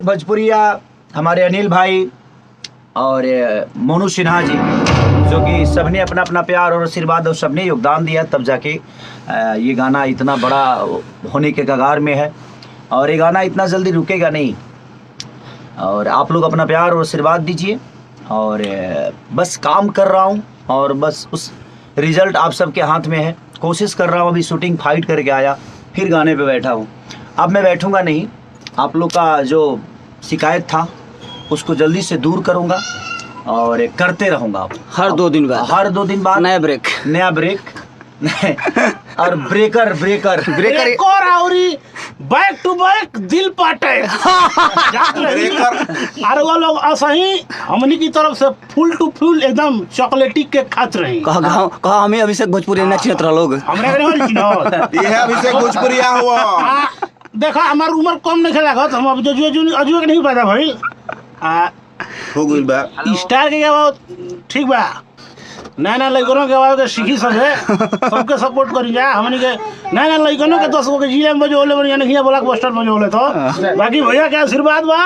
भोजपुरिया हमारे अनिल भाई और मोनू सिन्हा जी, जो कि सबने अपना अपना प्यार और आशीर्वाद और सबने योगदान दिया, तब जाके ये गाना इतना बड़ा होने के कगार में है। और ये गाना इतना जल्दी रुकेगा नहीं, और आप लोग अपना प्यार और आशीर्वाद दीजिए। और बस काम कर रहा हूँ और बस उस रिजल्ट आप सबके हाथ में है। कोशिश कर रहा हूँ, अभी शूटिंग फाइट करके आया, फिर गाने पे बैठा हूँ। अब मैं बैठूँगा नहीं, आप लोग का जो शिकायत था उसको जल्दी से दूर करूँगा और करते रहूँगा। हर 2 दिन बाद नया ब्रेक और ब्रेकर बैक टू बैक दिल पाटे और वो लोग असही हमनी की तरफ से फुल टू फुल एकदम चॉकलेटी केक खात रही। कहा हमें अभिषेक भोजपुरी न चिन्हत रहा लोग। हमरे के नहीं चिन्हत। ये है अभिषेक भोजपुरिया हुआ। देखा हमार उम्र कम नहीं लागत, हम अब अजुए के नहीं पैदा भइल। हो गइल बा स्टार के गावत ठीक बा, नया लड़कों के गावत के सीखी सब है, सबके सपोर्ट करी जा। हमनी के नया लड़कों के 10 गो के जिले में बजोले बन यानी हिया ब्लॉक बस्टर बजोले तो बाकी भैया के आशीर्वाद बा।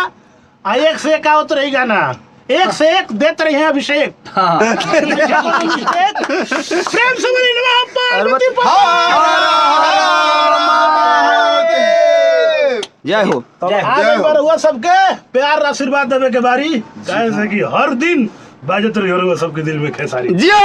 आ एक से एक आवत रही गाना, एक से एक देते रहे हैं अभिषेक। प्रेम से बोली नमः पार्वती जय हो। आज बार हुआ सबके प्यार आशीर्वाद देवे के बारी, काहे से कि हर दिन बाजत रही सबके दिल में खेसारी। जिया